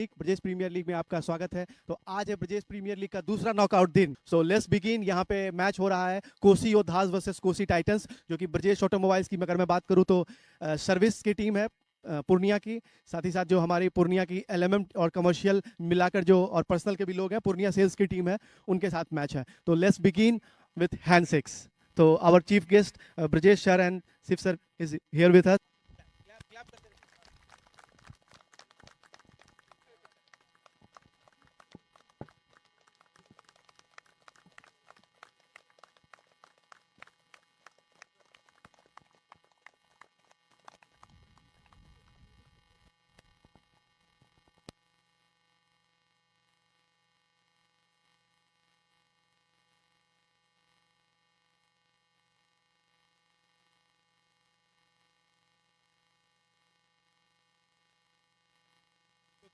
Brajesh premiere league में आपका स्वागत है। तो आज है ब्रजेश प्रीमियर लीग का दूसरा नॉकआउट दिन। So let's begin. यहाँ पे मैच हो रहा है कोसी योद्धास वर्सेस कोसी टाइटंस, जो कि ब्रजेश ऑटोमोबाइल्स की अगर मैं बात करूँ तो सर्विस की टीम है पूर्णिया की। साथ ही साथ जो हमारी पूर्णिया की एलएमएम और कमर्शियल मिलाकर जो और पर्सनल के भी लोग हैं, पूर्णिया सेल्स की टीम है, उनके साथ मैच है। तो लेट्स बिगिन विथ हैंडशेक्स। तो our chief guest Brajesh sir and Shiv sir is here with us.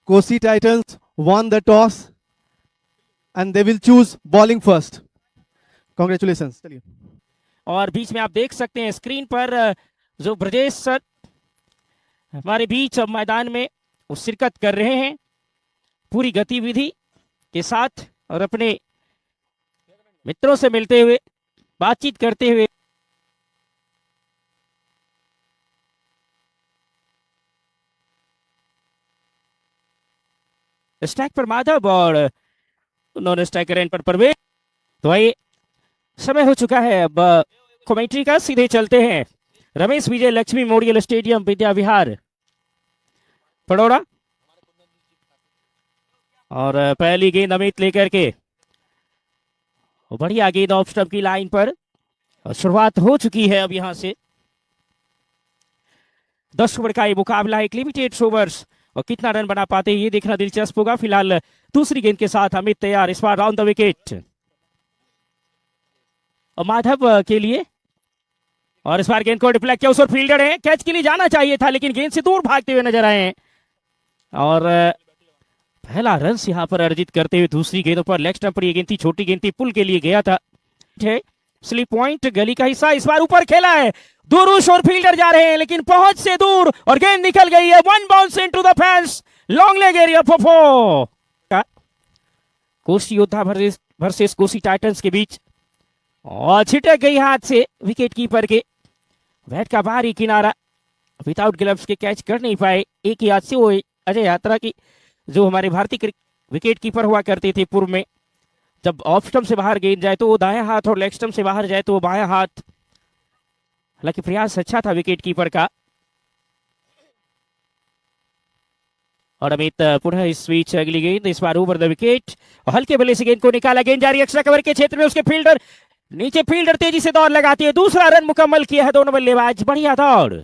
Kosi Titans won the toss and they will choose bowling first. Congratulations. चलिए। और बीच में आप देख सकते हैं स्क्रीन पर जो ब्रजेश सर हमारे बीच मैदान में वो शिरकत कर रहे हैं पूरी गतिविधि के साथ और अपने मित्रों से मिलते हुए, बातचीत करते हुए। स्ट्राइक पर माधव और नॉन स्ट्राइकर एंड पर प्रवेश। तो आइए, समय हो चुका है अब कमेंट्री का। सीधे चलते हैं रमेश विजय लक्ष्मी मेमोरियल स्टेडियम, विद्या विहार, पड़ोड़ा। और पहली गेंद अमित लेकर के, बढ़िया गेंद ऑफ स्टंप की लाइन पर, और शुरुआत हो चुकी है अब यहां से। 10 ओवर का ये मुकाबला है, एक लिमिटेड ओवर्स, और कितना रन बना पाते हैं ये देखना दिलचस्प होगा। फिलहाल दूसरी गेंद के साथ अमित तैयार, इस बार राउंड द विकेट और माधव के लिए। और इस बार गेंद को डिफ्लेक्ट किया, उस और फील्डर है, कैच के लिए जाना चाहिए था लेकिन गेंद से दूर भागते हुए नजर आए हैं। और पहला रन यहां पर अर्जित करते हुए दूसरी गेंदों पर। लेग स्टंप पर ये गेंद थी, छोटी गेंद थी, पुल के लिए गया था। स्लिप पॉइंट गली का हिस्सा, इस बार ऊपर खेला है, दुरुश और फील्डर जा रहे हैं लेकिन पहुंच से दूर, और गेंद निकल गई है। One bounce into the fence, long leg area for 4। Kosi योद्धा वर्सेस कोसी टाइटंस के बीच, और छिटक गई हाथ से विकेट कीपर के। बैट का बाहरी किनारा, विदाउट ग्लव्स के कैच कर नहीं पाए। एक ही हाथ से वो अजय यात्रा की, जो हमारे भारतीय विकेट कीपर हुआ करते थे पूर्व में, जब ऑफ स्टंप से बाहर गेंद जाए तो वो दायां हाथ और लेग स्टंप से बाहर जाए तो वो बायां हाथ। हालांकि प्रयास अच्छा था विकेट कीपर का। और अमित पुनः इस बीच अगली गेंद, इस बार ओवर द विकेट, और हल्के बल्ले से गेंद को निकाला। गेंद जारी एक्स्ट्रा कवर के क्षेत्र में, उसके फील्डर नीचे, फील्डर तेजी से दौड़ लगाती है। दूसरा रन मुकम्मल किया है दोनों बल्लेबाज, बढ़िया दौड़।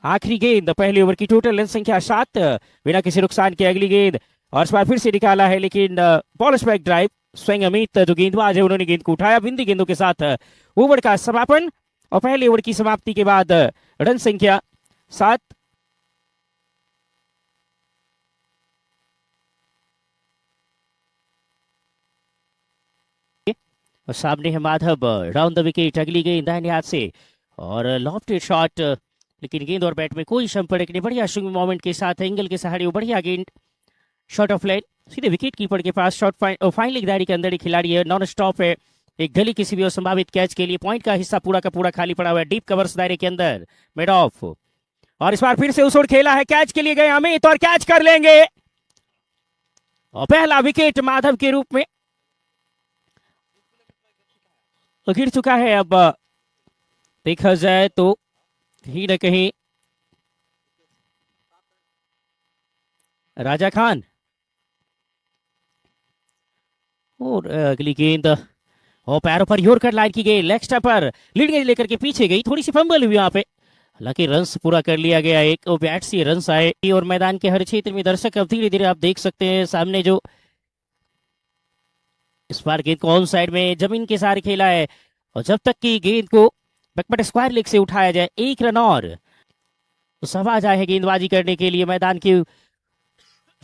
आखिरी गेंद पहले ओवर की, टोटल रन संख्या 7 बिना किसी नुकसान के। अगली गेंद, और इस बार फिर से निकाला है लेकिन बॉल स्ट्राइक ड्राइव। स्वयं अमित जो गेंदबाज है उन्होंने गेंद को उठाया। बिंदी गेंदों के साथ ओवर का समापन, और पहले ओवर की समाप्ति के बाद रन संख्या 7। और सामने है माधव, राउंड द विकेट। अगली गेंद दाहिने हाथ से, और लॉफ्टेड शॉट, लेकिन गेंद और बैट में कोई संपर्क नहीं। बढ़िया स्विंग मोमेंट के साथ एंगल के सहारे बढ़िया गेंद, शॉट ऑफ लाइन, सीधे विकेट कीपर के पास। शॉट फाइन लेग दायरे के अंदर ही खिलाड़ी है, नॉन स्टॉप है। एक गली किसी भी संभावित कैच के लिए, पॉइंट का हिस्सा पूरा का पूरा खाली पड़ा हुआ है, डीप कवर्स दायरे के अंदर, मिड ऑफ। और इस बार फिर से उस ओर खेला है, कैच के लिए गए अमित और कैच कर लेंगे, और पहला विकेट माधव के रूप में गिर चुका है। अब देखा जाए तो कहीं न कहीं राजा खान, और अगली गेंद और पैरों पर योर कर लाइन की गई, लेग स्टंप पर लीड गेंद लेकर के पीछे गई, थोड़ी सी फंबल हुई यहाँ पे, हालांकि रन्स पूरा कर लिया गया। एक बैट से रन्स आए, और मैदान के हर क्षेत्र में दर्शक अब धीरे धीरे आप देख सकते हैं सामने जो इस बार गेंद को ऑन साइड में जमीन के सहारे खेला है, और जब तक की गेंद को बैकबट स्क्वायर लेग से उठाया जाए, एक रन और तो सवाज आए है गेंदबाजी करने के लिए मैदान के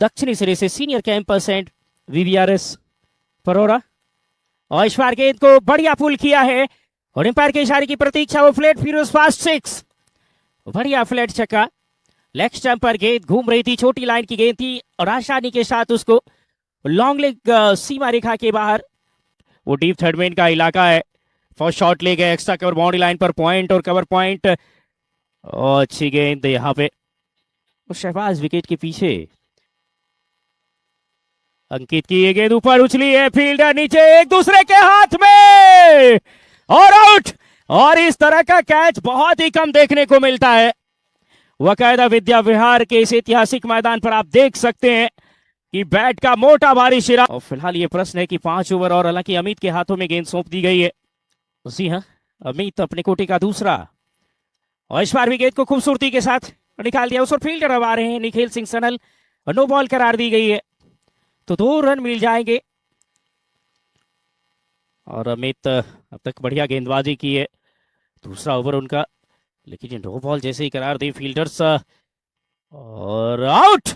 दक्षिणी सिरे से सीनियर कैंपस एंड वीवीआरएस परोरा। और इस बार गेंद को बढ़िया पुल किया है, और एम्पायर के इशारे की प्रतीक्षा, वो फ्लैट फिरोज फास्ट 6, बढ़िया फ्लैट छक्का। लेग स्टंप पर गेंद घूम रही थी, छोटी लाइन की गेंद थी और आसानी के साथ उसको लॉन्ग लेग सीमा रेखा के बाहर, वो डीप थर्ड मैन का इलाका है, फर्स्ट शॉट ले गए एक्स्ट्रा कवर बाउंड्री लाइन पर, पॉइंट और कवर पॉइंट। और अच्छी गेंद यहाँ पे शहबाज विकेट के पीछे। अंकित की ये गेंद ऊपर उछली है, फील्डर नीचे, एक दूसरे के हाथ में और आउट। और इस तरह का कैच बहुत ही कम देखने को मिलता है। वकायदा विद्या विहार के इस ऐतिहासिक मैदान पर आप देख सकते हैं कि बैट का मोटा भारी शिरा। और फिलहाल ये प्रश्न है कि 5 ओवर और, हालांकि अमित के हाथों में गेंद सौंप दी गई है। जी हाँ, अमित अपने कोटे का दूसरा, और इस बार भी गेंद को खूबसूरती के साथ निकाल दिया। उस और फील्डर अब आ रहे हैं निखिल सिंह सनल, नो बॉल करार दी गई है, तो 2 रन मिल जाएंगे। और अमित अब तक बढ़िया गेंदबाजी की है, दूसरा ओवर उनका, लेकिन नो बॉल जैसे ही करार दी फील्डर्स, और आउट।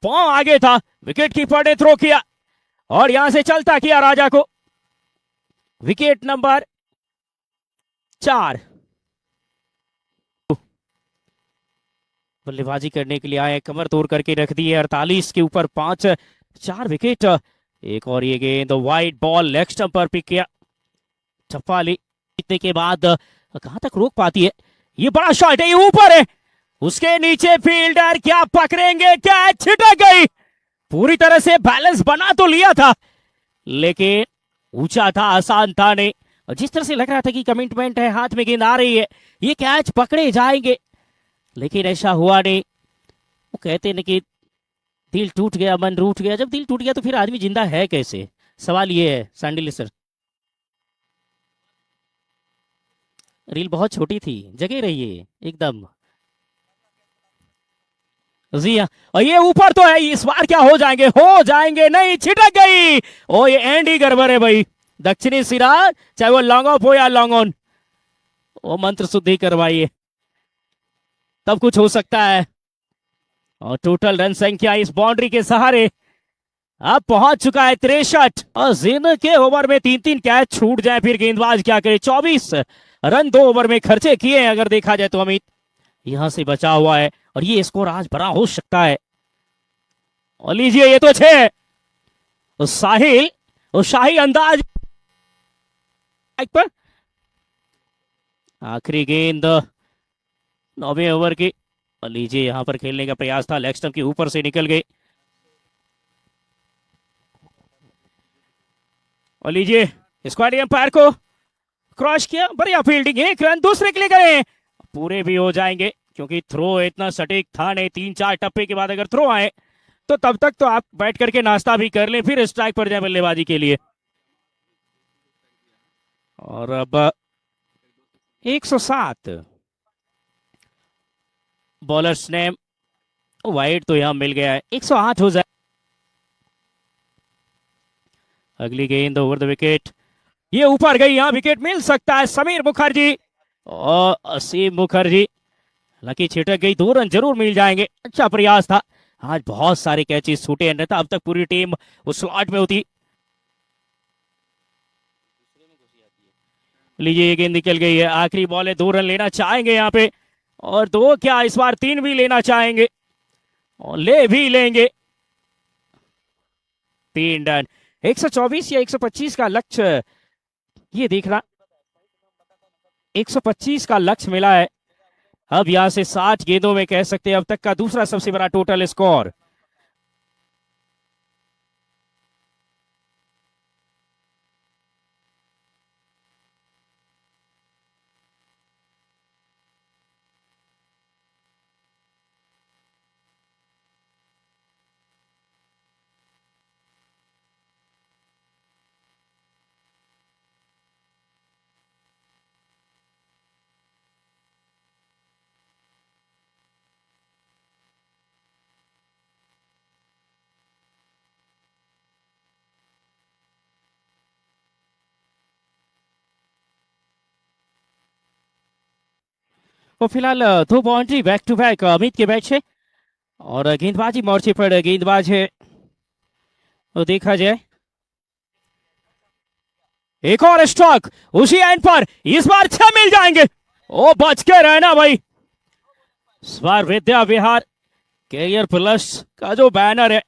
पांव आगे था, विकेट कीपर ने थ्रो किया और यहां से चलता किया राजा को। Wicket number 4। बल्लेबाजी करने के लिए आए, कमर तोड़ करके रख दी है, 48 के ऊपर 5, 4 विकेट। एक और ये गेंद वाइड बॉल लेग स्टंप पर पिक किया, चप्पा ली जीतने के बाद कहां तक रोक पाती है, ये बड़ा शॉट है, ये ऊपर है, उसके नीचे फील्डर क्या पकड़ेंगे, कैच छिटक गई। पूरी तरह से बैलेंस बना तो लिया था, लेकिन ऊंचा था, आसान था नहीं। और जिस तरह से लग रहा था कि कमिटमेंट है, हाथ में गेंद आ रही है, ये कैच पकड़े जाएंगे, लेकिन ऐसा हुआ नहीं। वो कहते हैं कि दिल टूट गया मन रूठ गया, जब दिल टूट गया तो फिर आदमी जिंदा है कैसे, सवाल ये है। सैंडी सर, रील बहुत छोटी थी, जगे रहिए एकदम। जी हाँ, और ये ऊपर तो है, इस बार क्या हो जाएंगे नहीं, छिटक गई। ओ ये एंड ही गड़बड़ है भाई, दक्षिणी सिरा, चाहे वो लॉन्ग ऑफ हो या लॉन्ग ऑन, वो मंत्र शुद्धि करवाइए, तब कुछ हो सकता है। और टोटल रन संख्या इस बाउंड्री के सहारे अब पहुंच चुका है 63। और जिन के ओवर में 3-3 कैच छूट जाए फिर गेंदबाज क्या करे। 24 रन 2 ओवर में खर्चे किए हैं अगर देखा जाए तो अमित, यहां से बचा हुआ है और ये स्कोर आज बड़ा हो सकता है। और लीजिए ये तो 6, साहिल और शाही अंदाज पर, आखिरी गेंद 9वें ओवर की। और लीजिए यहां पर खेलने का प्रयास था, लेग स्टंप के ऊपर से निकल गई। और लीजिए स्क्वाड एम्पायर को क्रॉस किया, बढ़िया फील्डिंग, 1 रन दूसरे के लिए करें, पूरे भी हो जाएंगे क्योंकि थ्रो इतना सटीक था नहीं। 3-4 टप्पे के बाद अगर थ्रो आए तो तब तक तो आप बैठ करके नाश्ता भी कर लें, फिर स्ट्राइक पर जाए बल्लेबाजी के लिए। और अब 107 बॉलर्स ने वाइड तो यहां मिल गया है, 108 हो जाए। अगली गेंद ओवर द विकेट, ये ऊपर गई, यहां विकेट मिल सकता है। समीर मुखर्जी और असीम मुखर्जी, हालांकि छिटक गई, 2 रन जरूर मिल जाएंगे, अच्छा प्रयास था। आज बहुत सारे कैचेस छूटे, अन्यथा अब तक पूरी टीम उस स्लॉट में होती। लीजिए ये गेंद निकल गई है, आखिरी बॉल है, 2 रन लेना चाहेंगे यहाँ पे, और 2 क्या इस बार 3 भी लेना चाहेंगे और ले भी लेंगे। 3 रन, 124 या 125 का लक्ष्य, ये देखना 125 का लक्ष्य मिला है। अब यहां से 60 गेंदों में कह सकते हैं अब तक का दूसरा सबसे बड़ा टोटल स्कोर। तो फिलहाल 2 boundary back to back Amit के बैट है, और गेंदबाजी मोर्चे पर गेंदबाज है, तो देखा जाए एक और स्ट्रोक उसी एंड पर, इस बार 6 मिल जाएंगे। ओ बच के रहना भाई, इस बार विद्या विहार कैरियर प्लस का जो बैनर है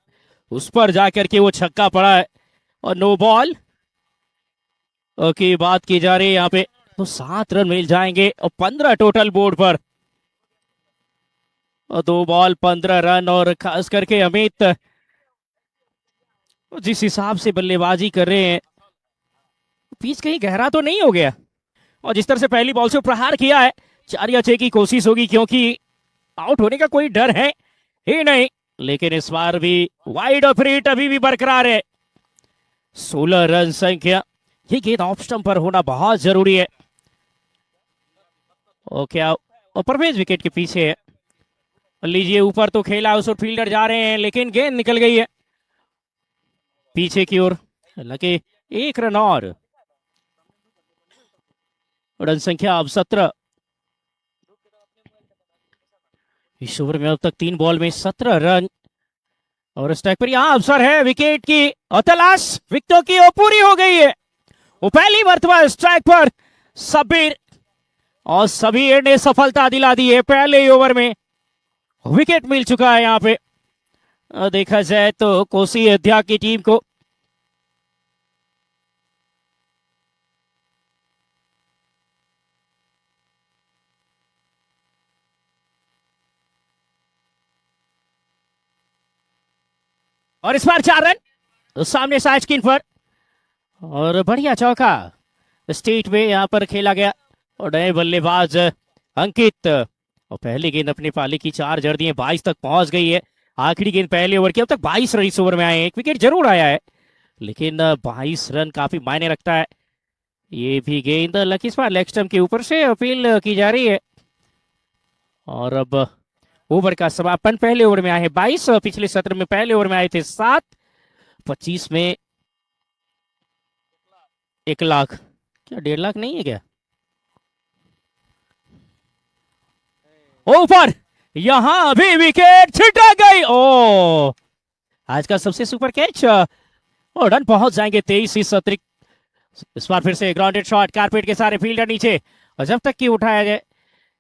उस पर जाकर के वो छक्का पड़ा है और नो बॉल की बात की जा रही है यहाँ पे। तो 7 रन मिल जाएंगे और 15 टोटल बोर्ड पर, और 2 बॉल 15 रन। और खास करके अमित जिस हिसाब से बल्लेबाजी कर रहे हैं, पिच कहीं गहरा तो नहीं हो गया? और जिस तरह से पहली बॉल से प्रहार किया है, 4 या 6 की कोशिश होगी क्योंकि आउट होने का कोई डर है ही नहीं। लेकिन इस बार भी वाइड ऑफ हिट अभी भी बरकरार है। 16 रन संख्या, ये गेंद ऑफ स्टंप पर होना बहुत जरूरी है। और क्या और परवेज विकेट के पीछे है। लीजिए ऊपर तो खेला, उस ओर फील्डर जा रहे हैं लेकिन गेंद निकल गई है पीछे की ओर। हालांकि 1 रन और, रन संख्या अब 17। इस ओवर में अब तक 3 बॉल में 17 रन। और स्ट्राइक पर यहां अवसर है विकेट की, और तलाश विकेटों की पूरी हो गई है। वो पहली मर्तबा स्ट्राइक पर सबीर, और सबीर ने सफलता दिला दी है। पहले ओवर में विकेट मिल चुका है यहाँ पे। देखा जाए तो कोसी अयोध्या की टीम को और इस बार 4 रन सामने साइड पर, और बढ़िया चौका स्टेट में यहां पर खेला गया। और नए बल्लेबाज अंकित, और पहली गेंद अपने पाले की 4 जड़ दिए, 22 तक पहुंच गई है। आखिरी गेंद पहले ओवर की, अब तक 22 रन इस ओवर में आए हैं। 1 विकेट जरूर आया है लेकिन 22 रन काफी मायने रखता है। ये भी गेंद लकी इस बार लेग स्टंप के ऊपर से अपील की जा रही है। और अब ओवर का समापन, पहले ओवर में आए हैं 22, पिछले सत्र में पहले ओवर में आए थे 7, 25 में 1 लाख, क्या 1.5 लाख नहीं है क्या? ऊपर यहां भी विकेट छिटा गई। ओ, आज का सबसे सुपर कैच, और रन पहुंच जाएंगे 23 इस अतिरिक्त। इस बार फिर से ग्राउंडेड शॉट, कारपेट के सारे फील्डर नीचे, और जब तक कि उठाया जाए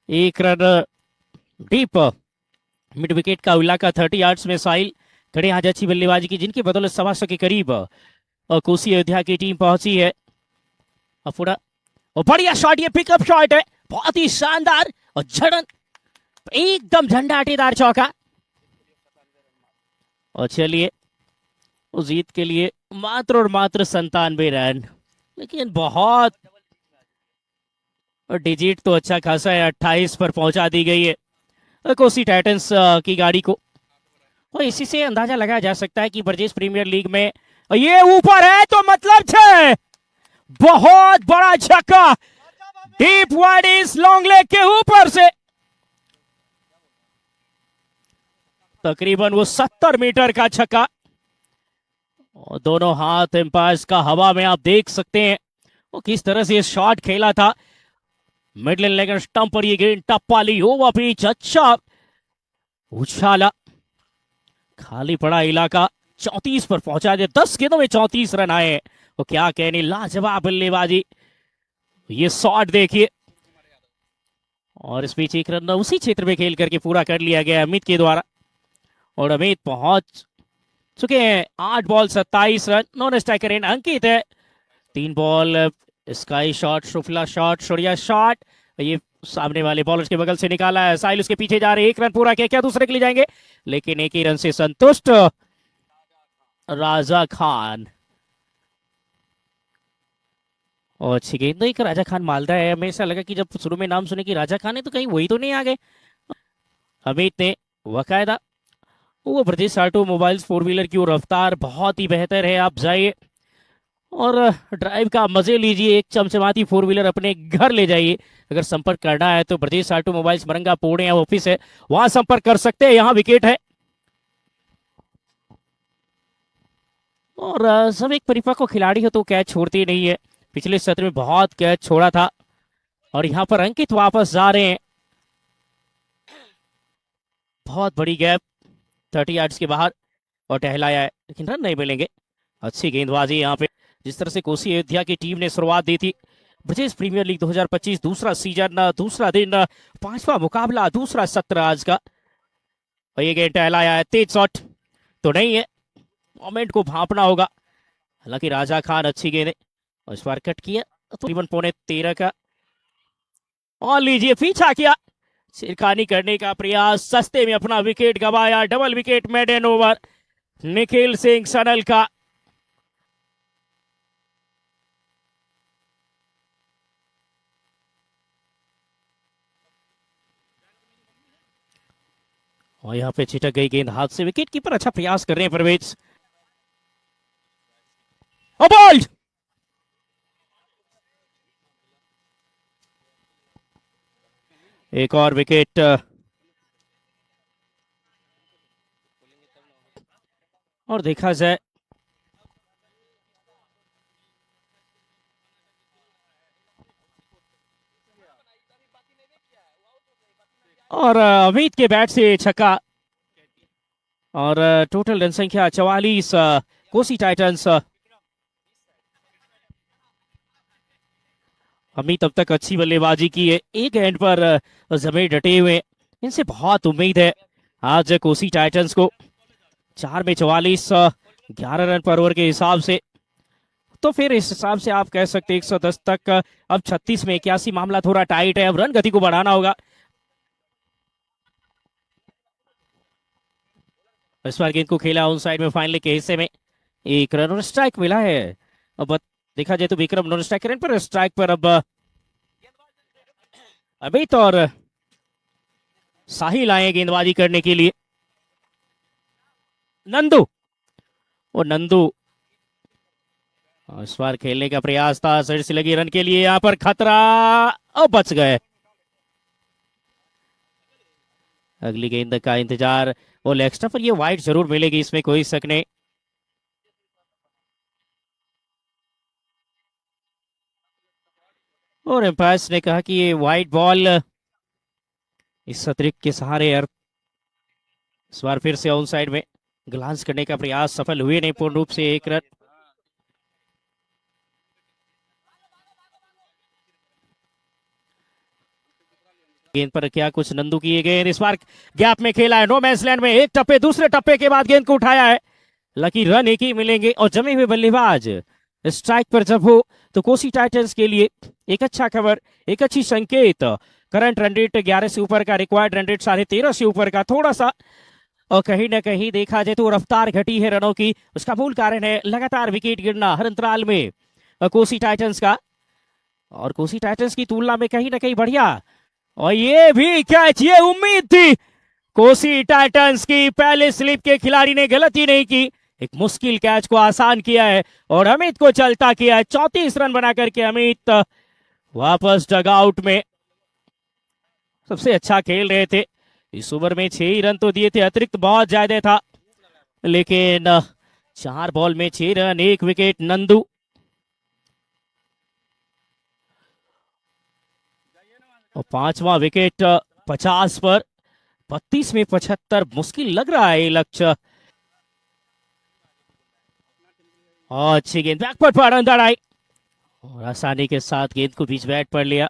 1 रन डीप मिड विकेट का इलाका 30 यार्ड्स में साहिल खड़े आज अच्छी बल्लेबाजी की, जिनकी बदौलत 125 के करीब और कोसी अयोध्या की टीम पहुंची है। अफुड़ा, और बढ़िया शॉट, ये पिकअप शॉट है, बहुत ही शानदार, और झड़न एकदम झंडाटेदार चौका। और चलिए उस जीत के लिए मात्र और मात्र 97 रन, लेकिन बहुत डिजिट तो अच्छा खासा है, 28 पर पहुंचा दी गई है कोसी टाइटंस की गाड़ी को। और इसी से अंदाजा लगाया जा सकता है कि ब्रजेश प्रीमियर लीग में ये ऊपर है तो मतलब 6, बहुत बड़ा छक्का डीप वाइड इस लॉन्ग लेग के ऊपर से, तकरीबन वो 70 मीटर का छक्का, और दोनों हाथ एम्पायर्स का हवा में आप देख सकते हैं वो किस तरह से शॉट खेला था। मिडल लेग स्टंप पर ये गेंद टप्पा ली, ओवर पिच, अच्छा उछाला, खाली पड़ा इलाका, 34 पर पहुंचा दिया। 10 गेंदों में 34 रन आए। वो क्या कहने, लाजवाब बल्लेबाजी। ये शॉट देखिए, और इस बीच 1 रन उसी क्षेत्र में खेल करके पूरा कर लिया गया अमित के द्वारा, और अमित पहुंच चुके हैं 8 ball 27 run. Non striker in Ankit है, 3 ball, sky shot, Shukla shot, Shaurya shot, ये सामने वाले बॉलर्स के बगल से निकाला है। साहिल उसके पीछे जा रहे, 1 रन पूरा किया, क्या दूसरे के लिए जाएंगे, लेकिन 1 ही रन से संतुष्ट राजा खान। और अच्छी गेंद, एक राजा खान मालदा है। हमें ऐसा लगा कि जब शुरू में नाम सुने कि राजा खान है तो कहीं वही तो नहीं आ गए। अमित ने वकायदा, वो ब्रजेश ऑटोमोबाइल्स 4 व्हीलर की रफ्तार बहुत ही बेहतर है, आप जाइए और ड्राइव का मजे लीजिए, एक चमचमाती 4 व्हीलर अपने घर ले जाइए। अगर संपर्क करना है तो ब्रजेश ऑटोमोबाइल्स मरंगा पुणे ऑफिस है, वहां संपर्क कर सकते हैं। यहाँ विकेट है, और सब एक परिपक्व खिलाड़ी हो तो कैच छोड़ती नहीं है। पिछले सत्र में बहुत कैच छोड़ा था, और यहाँ पर अंकित वापस जा रहे हैं। बहुत बड़ी गैप 30 यार्ड्स के बाहर, और टहलाया है लेकिन रन नहीं मिलेंगे। अच्छी गेंदबाजी यहाँ पे, जिस तरह से कोसी अयोध्या की टीम ने शुरुआत दी थी। ब्रजेश प्रीमियर लीग 2025 दूसरा सीजन, दूसरा दिन, 5वां मुकाबला, दूसरा सत्र आज का। और ये गेंद टहलाया है, तेज शॉट तो नहीं है, मोमेंट को भांपना होगा। हालांकि राजा खान अच्छी गेंद है और इस बार कट किया तकरीबन 12:15 का। और लीजिए पीछा किया, सिरखानी करने का प्रयास, सस्ते में अपना विकेट गवाया। Double wicket maiden over Nikhil Singh Sanal का। और यहाँ पे छिटक गई गेंद हाथ से, विकेट कीपर अच्छा प्रयास कर रहे हैं परवेज। बॉल्ड एक और विकेट। और देखा जाए और अमित के बैट से छक्का और टोटल रन संख्या 44। कोसी टाइटंस अमित अब तक अच्छी बल्लेबाजी की है, एक एंड पर जमीन डटे हुए, इनसे बहुत उम्मीद है आज कोसी टाइटंस को। 4 में 44, 11 रन पर ओवर के हिसाब से, तो फिर इस हिसाब से आप कह सकते 110 तक। अब 36 में 81, मामला थोड़ा टाइट है, अब रन गति को बढ़ाना होगा। इस बार गेंद को खेला ऑन साइड में, फाइनली के हिस्से में 1 रन और स्ट्राइक मिला है। अब देखा जाए तो विक्रम नॉन स्ट्राइक रन पर, स्ट्राइक पर अब अमित और साहिल आए गेंदबाजी करने के लिए। नंदू और नंदू इस बार खेलने का प्रयास था, सिर से लगी रन के लिए, यहां पर खतरा और बच गए। अगली गेंद का इंतजार और लेग स्टंप पर, ये वाइड जरूर मिलेगी, इसमें कोई शक नहीं। और एम्पायर्स ने कहा कि ये वाइड बॉल, इस अतिरिक्त के सहारे इस बार फिर से ऑन साइड में ग्लांस करने का प्रयास सफल हुए नहीं पूर्ण रूप से। 1 रन। गेंद पर क्या कुछ नंदू किए गए, इस बार गैप में खेला है, नो मैंस लैंड में, एक टप्पे दूसरे टप्पे के बाद गेंद को उठाया है, लकी रन एक ही मिलेंगे। और जमे हुए बल्लेबाज स्ट्राइक पर जब हो तो कोसी टाइटंस के लिए एक अच्छा खबर, एक अच्छी संकेत। करंट रन रेट 11 से ऊपर का, रिक्वायर्ड रन रेट 13.5 से ऊपर का, थोड़ा सा और कहीं ना कहीं देखा जाए तो रफ्तार घटी है रनों की, उसका मूल कारण है लगातार विकेट गिरना हर अंतराल में कोसी टाइटंस का। और कोसी टाइटंस की तुलना में कहीं ना कहीं बढ़िया, और ये भी कैच, ये उम्मीद थी कोसी टाइटंस की, पहले स्लिप के खिलाड़ी ने गलती नहीं की, एक मुश्किल कैच को आसान किया है और अमित को चलता किया है। 34 रन बना करके अमित वापस डगआउट में। सबसे अच्छा खेल रहे थे इस ओवर में, 6 ही रन तो दिए थे, अतिरिक्त बहुत ज्यादा था, लेकिन 4 बॉल में 6 रन, 1 विकेट नंदू। और 5वां विकेट 50 पर, 32 में 75, मुश्किल लग रहा है ये लक्ष्य। और अच्छी गेंद बैकवर्ड पर अंदर आई और आसानी के साथ गेंद को बीच बैट पर लिया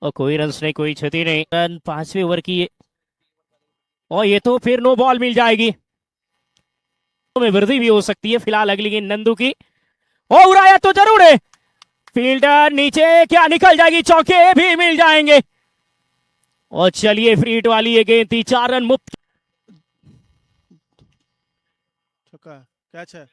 और कोई रन नहीं, कोई क्षति नहीं। रन 5वें ओवर की है और ये तो फिर नो बॉल मिल जाएगी, में वृद्धि भी हो सकती है। फिलहाल अगली गेंद नंदू की, ओ उड़ाया तो जरूर है, फील्डर नीचे, क्या निकल जाएगी, चौके भी मिल जाएंगे। और चलिए फ्री हिट वाली ये गेंद थी, 4 रन मुक्त। कैच है।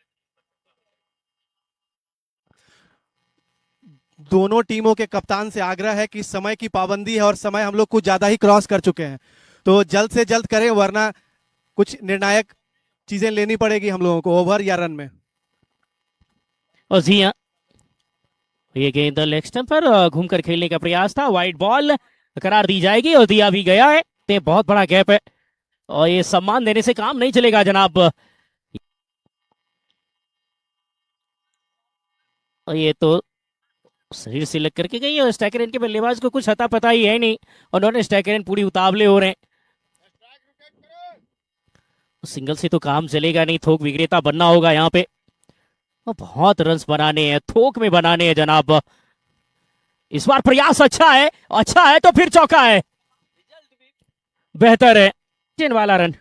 दोनों टीमों के कप्तान से आग्रह है कि समय की पाबंदी है और समय हम लोग कुछ ज्यादा ही क्रॉस कर चुके हैं, तो जल्द से जल्द करें, वरना कुछ निर्णायक चीजें लेनी पड़ेगी हम लोगों को ओवर या रन में। और जी हाँ, ये गेंद लेग स्टंप पर घूमकर खेलने का प्रयास था, वाइड बॉल करार दी जाएगी और दिया भी गया है। ते बहुत बड़ा गैप है और ये सम्मान देने से काम नहीं चलेगा जनाब। और ये तो शरीर से लग करके गई और स्टैकर के बल्लेबाज को कुछ हता पता ही है नहीं, उन्होंने स्टैकर पूरी उतावले हो रहे हैं। सिंगल से तो काम चलेगा नहीं, थोक विक्रेता बनना होगा यहाँ पे, और बहुत रन्स बनाने हैं, थोक में बनाने हैं जनाब। इस बार प्रयास अच्छा है, अच्छा है तो फिर चौका है, बेहतर है वाला रन।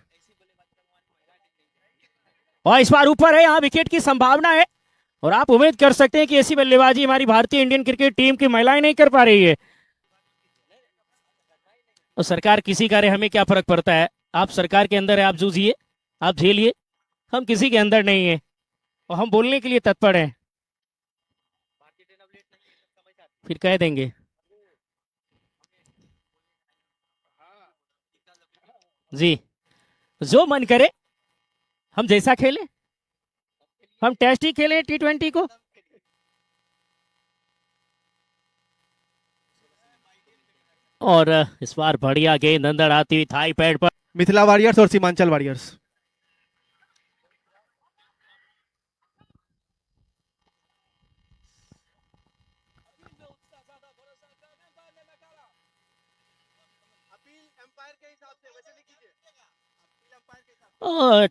और इस बार ऊपर है, यहाँ विकेट की संभावना है और आप उम्मीद कर सकते हैं कि ऐसी बल्लेबाजी हमारी भारतीय इंडियन क्रिकेट टीम की महिलाएं नहीं कर पा रही है। और सरकार किसी का रहे, हमें क्या फर्क पड़ता है। आप सरकार के अंदर है, आप जूझिए, आप झेलिए, हम किसी के अंदर नहीं है और हम बोलने के लिए तत्पर हैं, फिर कह देंगे। जी, जो मन करे, हम जैसा खेले, हम टेस्ट ही खेले T20 को। और इस बार बढ़िया गेंद अंदर आती हुई थाई पैड पर। मिथिला वॉरियर्स और सीमांचल वॉरियर्स।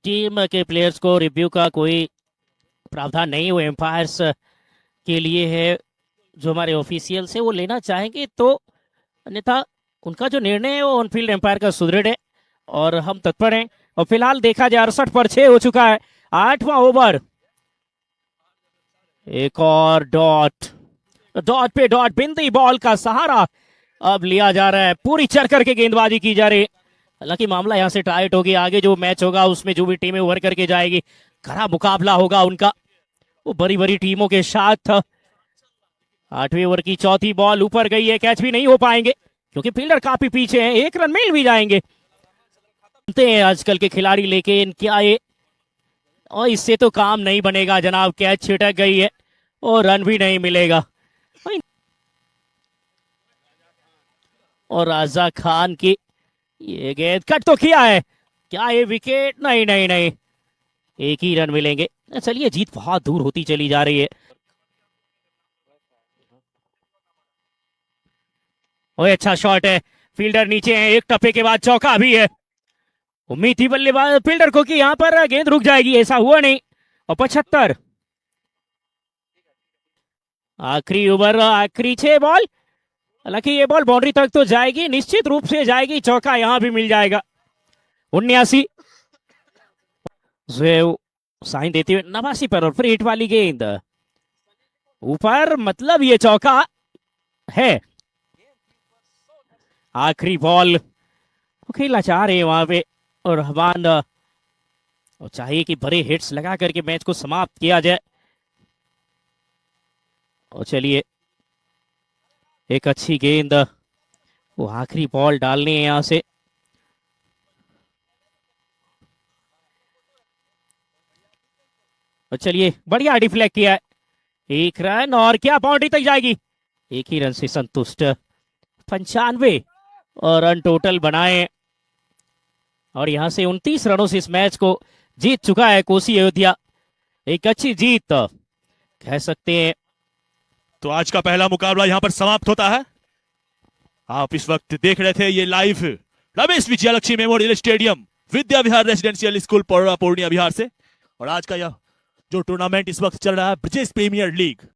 टीम के प्लेयर्स को रिव्यू का कोई प्रावधान नहीं हुआ, एम्पायर्स के लिए है। जो हमारे ऑफिशियल्स है वो लेना चाहेंगे तो, अन्यथा उनका जो निर्णय है वो ऑन फील्ड एम्पायर का सुदृढ़ है और हम तत्पर हैं। और फिलहाल देखा जाए 68 पर 6 हो चुका है, 8वां ओवर। एक और डॉट, डॉट पे डॉट, बिंदी बॉल का सहारा अब लिया जा रहा है, पूरी चढ़ करके गेंदबाजी की जा रही है। हालांकि मामला यहां से टाइट होगी, आगे जो मैच होगा उसमें जो भी टीमें उभर करके जाएगी, कड़ा मुकाबला होगा उनका वो बड़ी बड़ी टीमों के साथ। 8वें ओवर की चौथी बॉल ऊपर गई है, कैच भी नहीं हो पाएंगे क्योंकि फील्डर काफी पीछे हैं, 1 रन मिल भी जाएंगे। जानते हैं आजकल के खिलाड़ी, लेकिन क्या ये, और इससे तो काम नहीं बनेगा जनाब। कैच छिटक गई है और रन भी नहीं मिलेगा। और राजा खान की ये गेंद कट तो किया है, क्या ये विकेट? नहीं नहीं नहीं, 1 ही रन मिलेंगे। चलिए, जीत बहुत दूर होती चली जा रही है। ओए अच्छा शॉट है, फील्डर नीचे है, एक टप्पे के बाद चौका भी है। उम्मीद थी बल्लेबाज फील्डर को कि यहां पर गेंद रुक जाएगी, ऐसा हुआ नहीं। और 75, आखिरी ओवर, आखिरी 6 बॉल। हालांकि ये बॉल बाउंड्री तक तो जाएगी, निश्चित रूप से जाएगी, चौका यहां भी मिल जाएगा। 79, साइन देते हुए 89 पर और फिर हिट वाली गेंद ऊपर, मतलब ये चौका है। आखिरी बॉल खेलना चाह रहे हैं वहां पे और रहमान, और चाहिए कि बड़े हिट्स लगा करके मैच को समाप्त किया जाए। और चलिए, एक अच्छी गेंद, वो आखिरी बॉल डालनी है यहां से। और चलिए, बढ़िया डिफ्लेक्ट किया है, 1 रन और क्या बाउंड्री तक जाएगी, 1 ही रन से संतुष्ट। 95 और रन टोटल बनाए और यहां से 29 रनों से इस मैच को जीत चुका है कोसी अयोध्या। एक अच्छी जीत कह सकते हैं। तो आज का पहला मुकाबला यहां पर समाप्त होता है। आप इस वक्त देख रहे थे ये live Ramesh Vijayalakshmi memorial stadium, Vidya Vihar residential school Purnia Bihar से। और आज का यह जो टूर्नामेंट इस वक्त चल रहा है, ब्रिजेश प्रीमियर लीग,